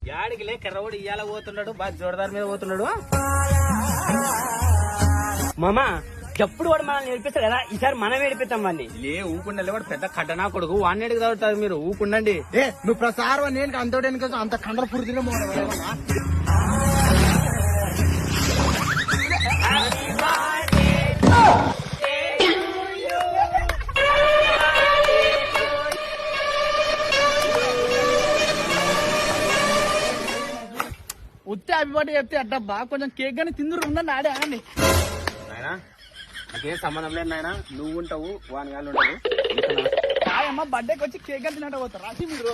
యాడికి లే కర్రవాడు ఇయ్యాల పోతున్నాడు బాగా జోరదారు మీద పోతున్నాడు. మామా ఎప్పుడు వాడు మనల్ని నేర్పిస్తాడు కదా, ఈసారి మనం ఏడిపిస్తాం వాడిని. లే ఊకుండలే, వాడు పెద్ద కట్టనా కొడుకు, వాడిని ఎడికి తాగుతారు మీరు, ఊకుండండి. నువ్వు ప్రసారం నేను అంతోడానికి అంత కండల పురుదులే ఉత్తే అభిపాటి చెప్తే అడ్డబ్బా కొంచెం కేక్ గానీ తిందురు ఉందండి ఆడే అండి. నాయనా నాకేం సంబంధం లేదు నాయన, నువ్వు ఉంటావు వాని గాలు ఉండవు. కాయమ్మ బర్త్డేకి వచ్చి కేక్ గానీ తినట్టు పోతారు రాసి మీరు.